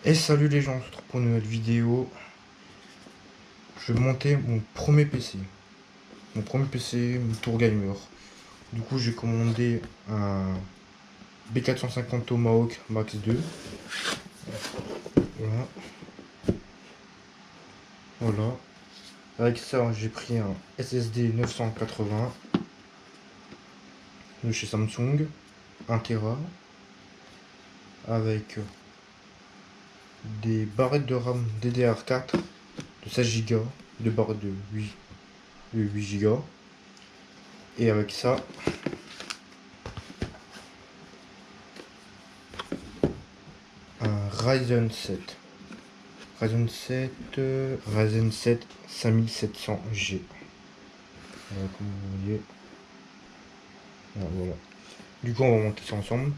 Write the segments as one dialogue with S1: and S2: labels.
S1: Et salut les gens, on se retrouve pour une nouvelle vidéo. Je vais monter mon premier PC. Mon tour gamer. Du coup, j'ai commandé un B450 Tomahawk Max 2. Voilà. Voilà. Avec ça, j'ai pris un SSD 980 de chez Samsung, 1 Tera, avec des barrettes de RAM DDR4 de 16 Go, de barrettes de 8 Go. Et avec ça, un Ryzen 7. Ryzen 7 5700G. Voilà, comme vous voyez. Voilà. Du coup, on va monter ça ensemble.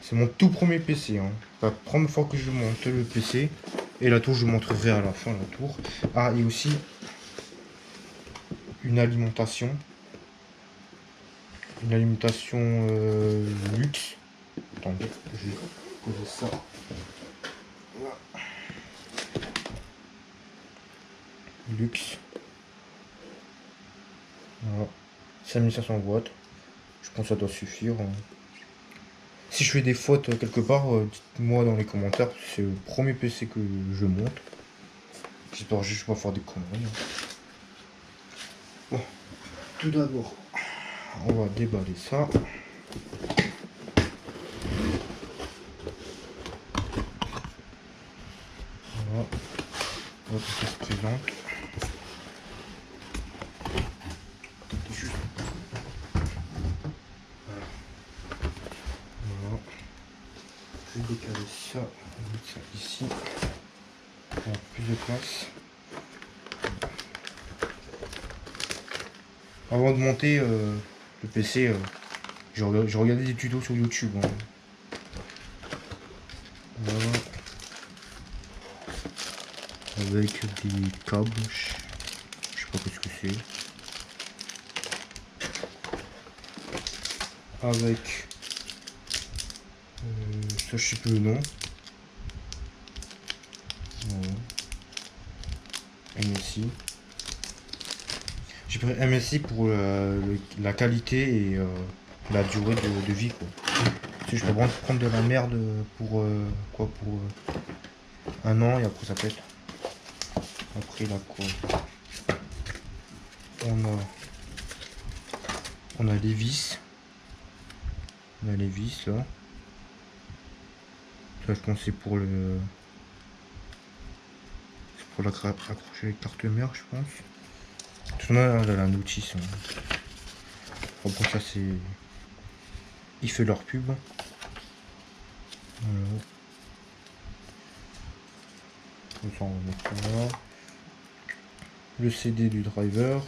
S1: C'est mon tout premier PC. La première fois que je monte le PC. Et la tour, je vous montrerai à la fin la tour. Ah, et aussi une alimentation. Une alimentation luxe. Attendez, je vais poser ça. Voilà. Luxe. Voilà. 5500 watts. Je pense que ça doit suffire. Si je fais des fautes quelque part, dites-moi dans les commentaires. C'est le premier PC que je monte. J'espère juste que je vais pas faire des conneries. Bon, tout d'abord, on va déballer ça. Voilà. On va ça se présente. Voilà. Je vais décaler ça. On va mettre ça ici. On a plus de place. Avant de monter le PC, j'ai regardé des tutos sur YouTube. Voilà. Avec des câbles, je sais pas ce que c'est. Avec ça, je sais plus le nom. Voilà. MSI. J'ai pris MSI pour la qualité et la durée de vie, quoi. Parce que je peux vraiment prendre de la merde pour quoi, pour 1 an et après ça pète. Après là quoi, on a les vis. On a les vis là. Ça je pense c'est pour le, c'est pour accrocher les cartes mères, je pense. Tout le monde a la notice. Bon, ça c'est, il fait leur pub. Voilà. Comme ça on va mettre ça là. Le CD du driver.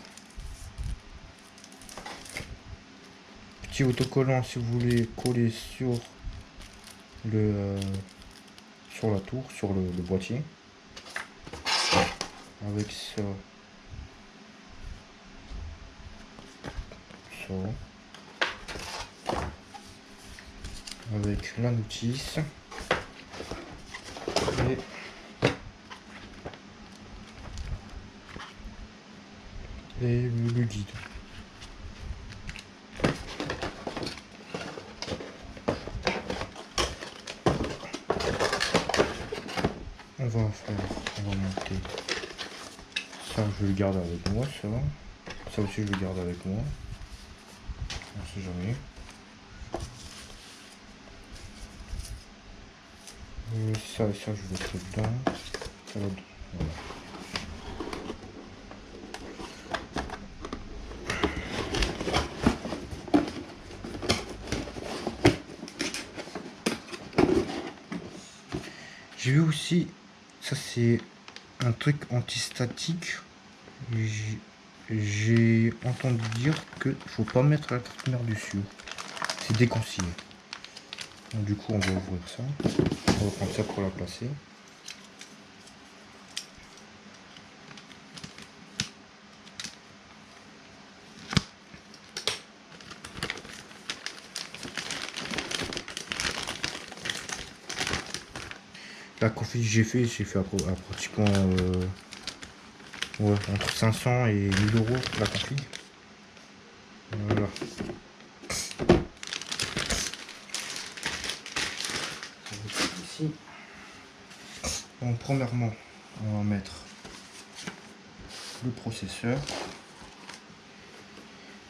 S1: Petit autocollant si vous voulez coller sur le sur la tour, sur le boîtier. Avec ça. Avec la notice. Et le guide. On va monter ça, je le garde avec moi, ça aussi je le garde avec moi, on sait jamais. Ça et ça je vais mettre dedans, ça va, voilà. J'ai vu aussi, ça c'est un truc anti-statique. J'ai entendu dire que faut pas mettre la carte mère dessus. C'est déconseillé. Donc, du coup on va ouvrir ça. On va prendre ça pour la placer. La config que j'ai fait à pratiquement ouais, entre 500 et 1000 euros la config. Voilà. Ici. Donc premièrement, on va mettre le processeur.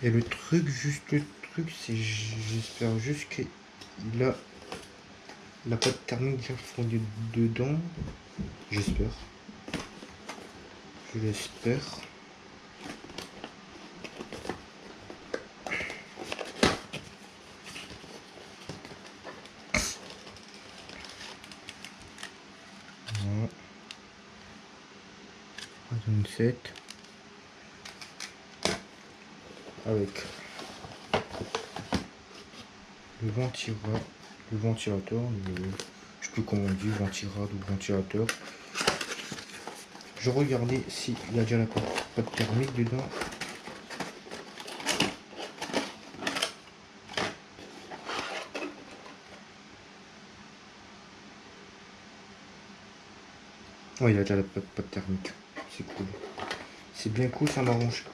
S1: Et le truc, c'est j'espère juste qu'il a la pâte thermique bien fondue dedans. J'espère. Je l'espère. Voilà. Une 7 avec le ventilateur, je sais plus comment on dit, ventirad ou ventilateur. Je regardais s'il y a déjà la pâte thermique dedans. Ouais, il y a déjà la pâte thermique. C'est cool. C'est bien cool, ça m'arrange.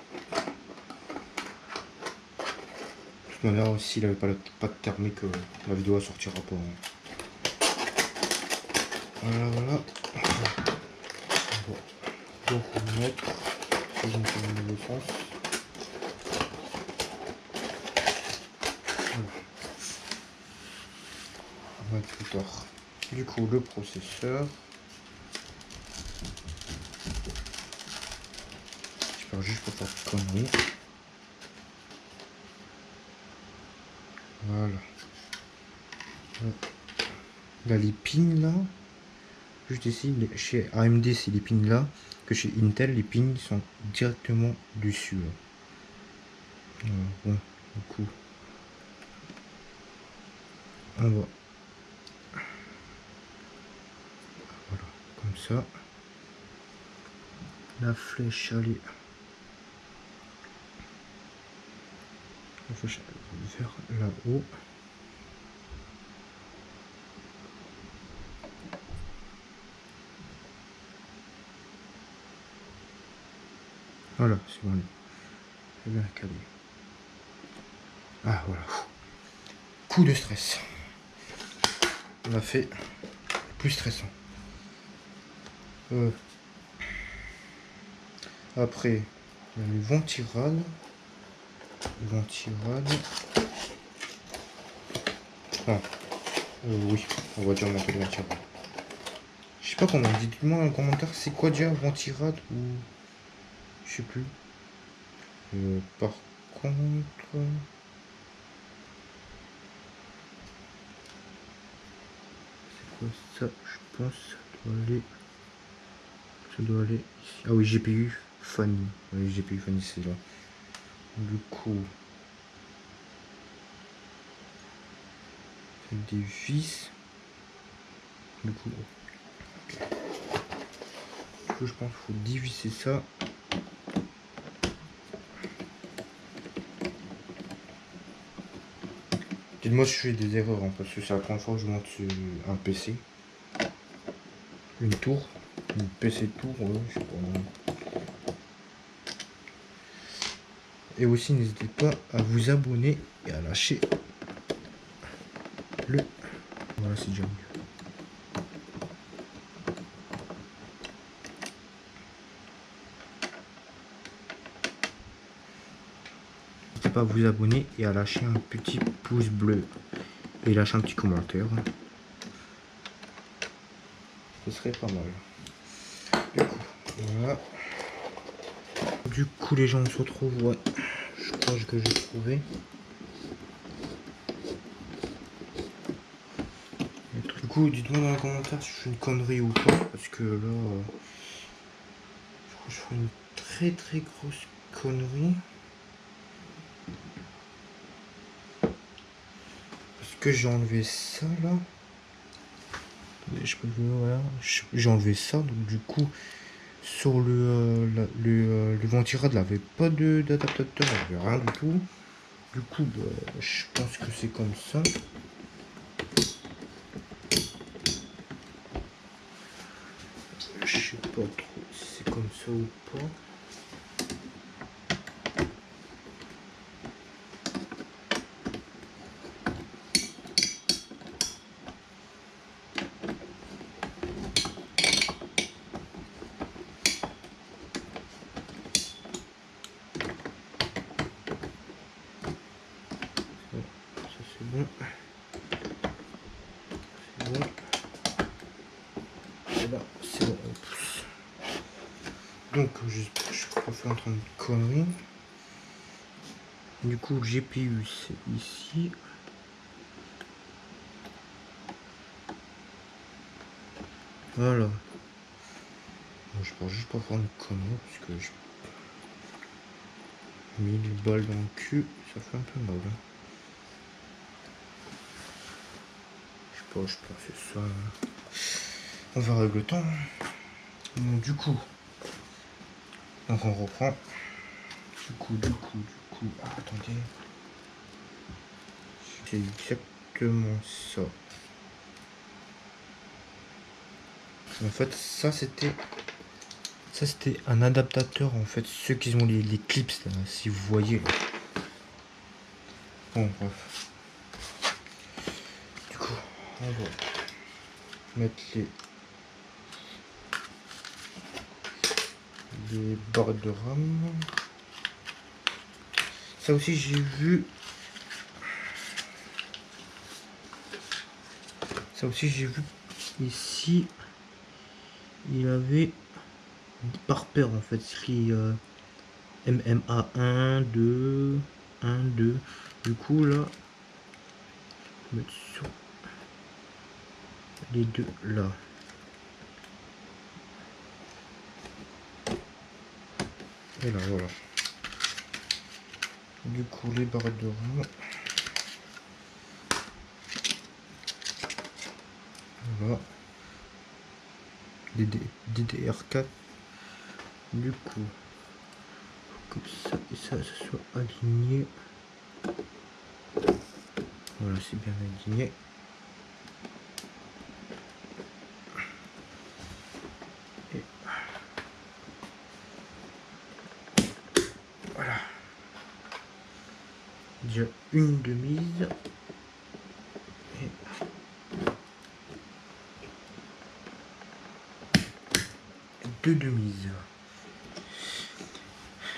S1: De toute manière, s'il n'avait pas la pâte thermique, la vidéo ne sortira pas. Voilà, voilà. Donc on va mettre, je vais mettre dans le sens. Voilà. On va mettre plus tard. Du coup, le processeur. J'espère juste pour faire de conneries. Voilà. Là, les pins là. Juste ici, chez AMD, c'est les pins là. Que chez Intel, les pins sont directement dessus. Voilà, bon, du coup, on va. Voilà, comme ça. La flèche, allez. La flèche vers là-haut. Voilà, c'est bon. C'est bien calé. Ah, voilà. Coup de stress. On a fait plus stressant. Après, il y a le ventirad. Ah, oui, on va dire monter le ventirad. Je sais pas comment on dit. Dites-moi dans les commentaires, c'est quoi déjà ventirad ou. Je sais plus. Par contre. C'est quoi ça? Je pense ça doit aller ici. Ah oui, GPU Fanny. Oui, GPU Fanny, c'est là. Du coup, c'est des vis. Du coup, je pense qu'il faut diviser ça. Dites-moi si je fais des erreurs, hein, parce que c'est la première fois que je monte sur un PC. Une tour. Une PC tour, ouais, je sais pas. Et aussi, n'hésitez pas à vous abonner et à lâcher le. Voilà, c'est déjà mieux. N'hésitez pas à vous abonner et à lâcher un petit pouce bleu. Et lâcher un petit commentaire. Ce serait pas mal. Du coup, voilà. Du coup, les gens, on se retrouve. Ouais, je crois que j'ai trouvé. Du coup, dites-moi dans les commentaires si je fais une connerie ou pas. Parce que là, je crois que je fais une très grosse connerie. Parce que j'ai enlevé ça là. Je peux voilà. J'ai enlevé ça, donc du coup. Sur le ventirad, il n'avait pas d'adaptateur, il n'y avait rien du tout. Du coup, bah, je pense que c'est comme ça. je sais pas trop si c'est comme ça ou pas. Ça c'est bon. C'est bon. Et là, c'est bon. Donc, je suis pas fait en train de conneries. Du coup, le GPU, c'est ici. Voilà. Bon, je pense juste pas faire une connerie parce que je 1000 balles dans le cul, ça fait un peu mal. Hein. Je sais pas, je peux faire ça. On verra avec le temps. Donc, du coup, donc on reprend. Du coup, ah, attendez. C'est exactement ça. En fait, ça c'était un adaptateur en fait, ceux qui ont les clips là, si vous voyez. Bon bref. Du coup, on va mettre les barres de RAM. Ça aussi j'ai vu. Ça aussi j'ai vu ici. Il avait par paire en fait, écrit MMA 1, 2, 1, 2. Du coup là, je vais mettre sur les deux là. Et là voilà. Du coup les barres de RAM. Voilà. DDR4. Du coup, que ça et ça soit aligné. Voilà, c'est bien aligné. Et voilà. Déjà une de mise. Et deux de mise.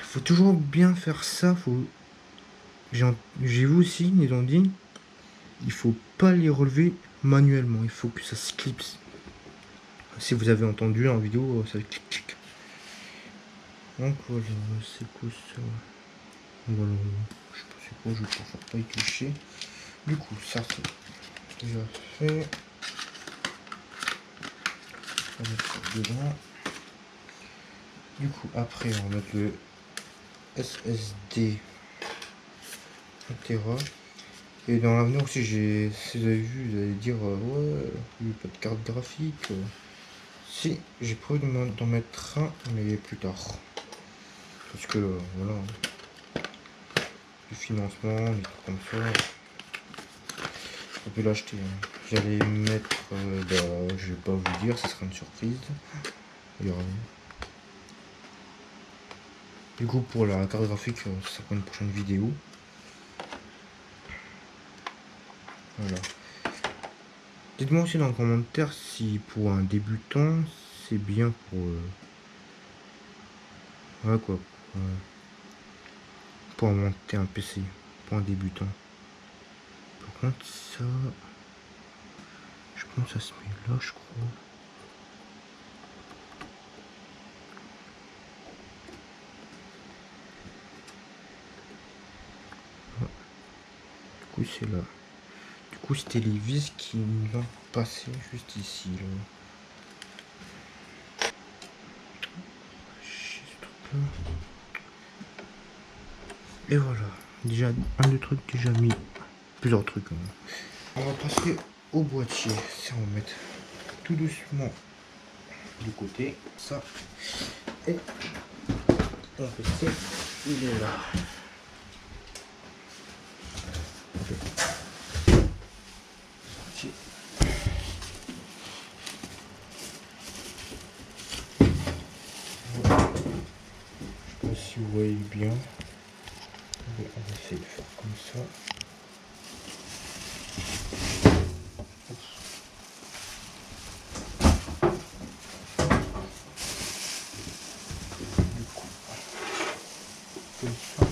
S1: Faut toujours bien faire ça. J'ai vu aussi, ils ont dit, il faut pas les relever manuellement. Il faut que ça se clipse. Si vous avez entendu en vidéo, ça clic clic. Donc voilà, c'est quoi ça? Voilà, je sais pas c'est quoi, je préfère pas y toucher. Du coup, ça c'est déjà fait. On va mettre ça dedans. Du coup, après, on va mettre le SSD 1 Tera. Et dans l'avenir aussi, si vous avez vu, vous allez dire ouais, il n'y a pas de carte graphique. Si, j'ai prévu d'en mettre un, mais plus tard. Parce que voilà, du financement, des trucs comme ça, on peut l'acheter. Hein. J'allais mettre, je vais pas vous dire, ce sera une surprise. Il y aura... Du coup, pour la carte graphique, ça sera une prochaine vidéo. Voilà. Dites-moi aussi dans les commentaires si pour un débutant, c'est bien pour... ouais quoi. Pour monter un PC. Pour un débutant. Par contre, ça... je pense que ça se met là, je crois. Ah. Du coup, c'est là. Du coup, c'était les vis qui nous ont passé juste ici. Là. Et voilà. Déjà, un des trucs déjà mis. Plusieurs trucs. Hein. On va passer au boîtier. Ça, on va mettre tout doucement du côté. Ça. Et on PC, il est là. voyez bien. On va essayer de faire comme ça. Du coup, comme ça.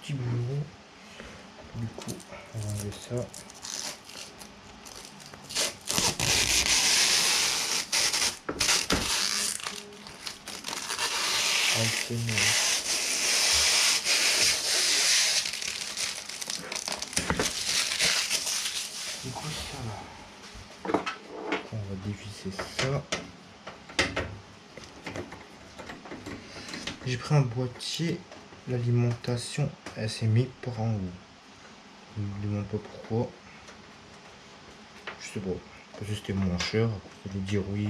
S1: Petit bureau. Du coup, on va enlever ça. C'est quoi ça là? On va dévisser ça. J'ai pris un boîtier. L'alimentation, elle s'est mise par en haut. Je ne me demande pas pourquoi. Je sais pas. Parce que c'était moins cher. Vous allez dire oui.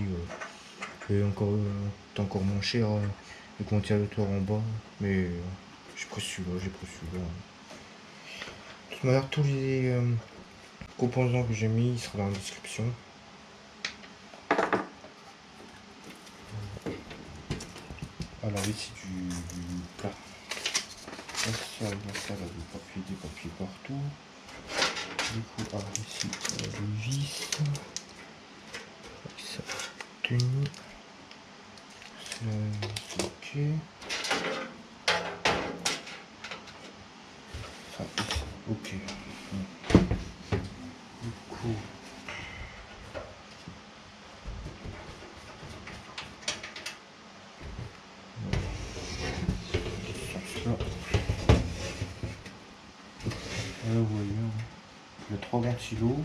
S1: C'est encore moins cher. Le ventilateur en bas. Mais j'ai pris celui-là. De toute manière, tous les composants que j'ai mis, ils seront dans la description. Alors ici du plat. La salle, des papiers partout. Du coup, alors ici, les vis. Ça tenue. C'est ok. Ça, ici, ok. Du coup. Là, vous voyez, il y a 3 ventilos.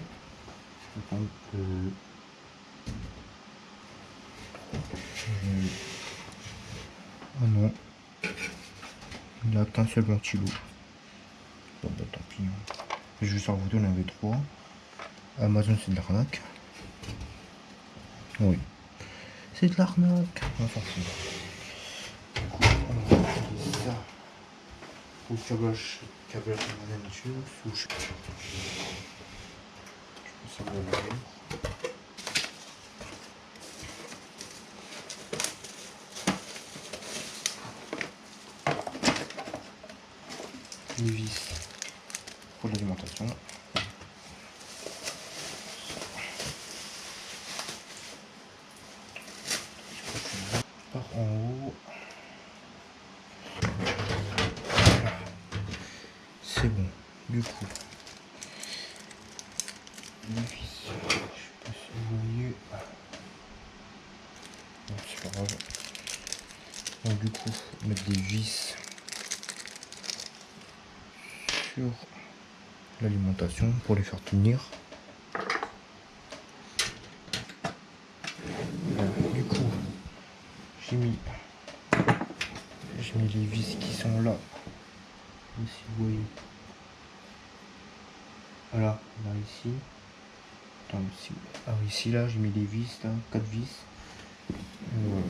S1: Ah non, il n'y a qu'un seul ventilo. Bon bah tant pis. Je vais sur vous donner, il y en avait 3. Amazon c'est de l'arnaque. Oui. C'est de l'arnaque. On s'en fout. Du coup, on va utiliser ça pour le câblage de la nature. Je peux ça va aller. Les vis pour l'alimentation. Par en haut. C'est bon. Du coup, les vis, je sais pas si vous voyez. Non, c'est pas grave. Donc du coup, mettre des vis sur l'alimentation pour les faire tenir. Du coup, j'ai mis les vis qui sont là. Si vous voyez. Voilà, là ici. Attends, ici. Ah ici là, j'ai mis les vis, là, 4 vis. Voilà.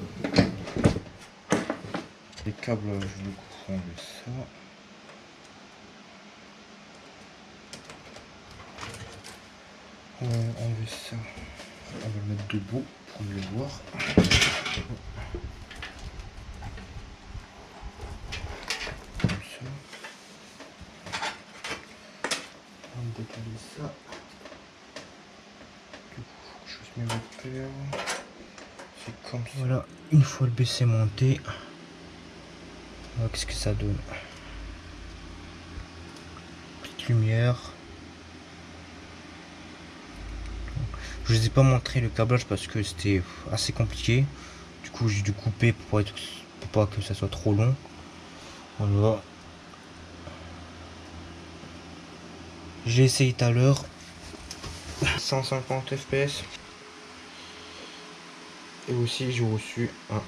S1: Les câbles, je vais enlever ça. On va enlever ça. On va le mettre debout pour mieux voir. Comme ça. On va décaler ça. Du coup, je fasse mes repères. C'est comme ça. Voilà, une fois le BC monté. Voilà, qu'est-ce que ça donne. Petite lumière. Je vous ai pas montré le câblage parce que c'était assez compliqué. Du coup, j'ai dû couper pour pas que ça soit trop long. Voilà. J'ai essayé tout à l'heure. 150 fps. Et aussi, j'ai reçu un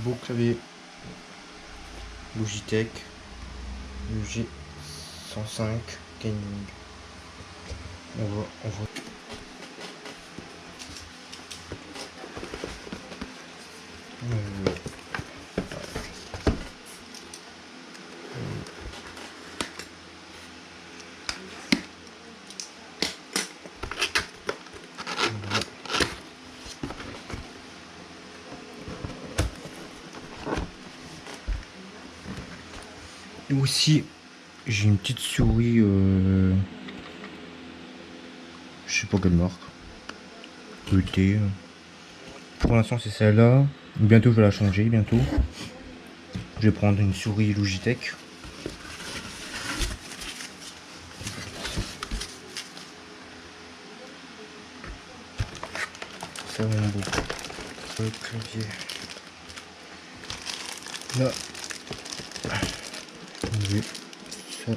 S1: beau clavier Logitech le G105 Gaming. On va Et aussi, j'ai une petite souris, je sais pas quelle marque, ET. Pour l'instant, c'est celle-là. Bientôt, je vais la changer, bientôt. Je vais prendre une souris Logitech. Ça, mon beau. Le clavier. Là. Oui. Ça.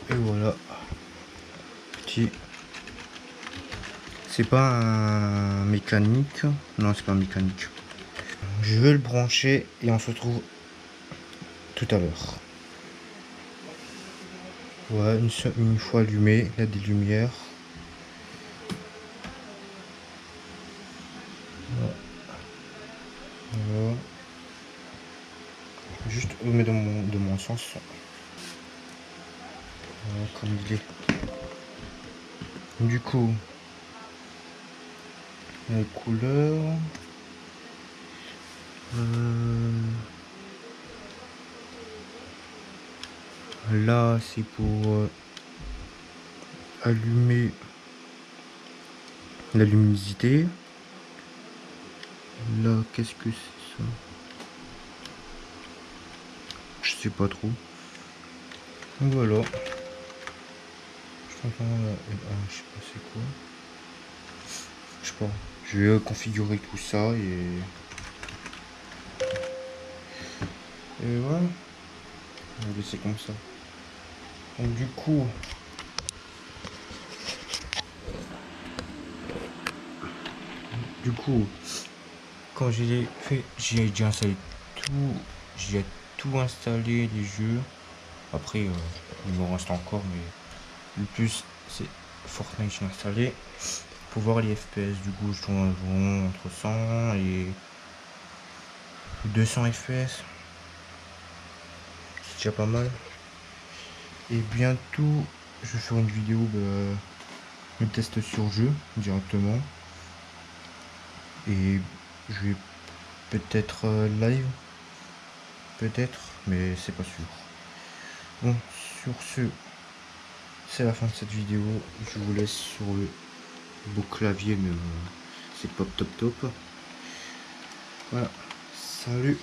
S1: Et voilà. Petit. C'est pas un mécanique. Non, c'est pas un mécanique. Je vais le brancher et on se retrouve tout à l'heure. Ouais, une fois allumé, il y a des lumières. Voilà. Juste met dans mon sens. Voilà, comme il est. Du coup, les couleurs. Là, c'est pour allumer la luminosité. Là, qu'est-ce que c'est ça? Je sais pas trop. Donc voilà. Je sais pas c'est quoi. Je sais pas. Je vais configurer tout ça et voilà. On va laisser comme ça. Donc du coup, quand j'ai fait, j'ai déjà installé tout, j'ai tout installé les jeux. Après, il me reste encore, mais le plus c'est Fortnite j'ai installé. Pour voir les FPS, du coup, je tourne environ entre 100 et 200 FPS. C'est déjà pas mal. Et bientôt, je vais faire une vidéo, un test sur jeu directement. Et je vais peut-être live, peut-être, mais c'est pas sûr. Bon, sur ce, c'est la fin de cette vidéo. Je vous laisse sur le beau clavier, mais c'est pas top top. Voilà, salut.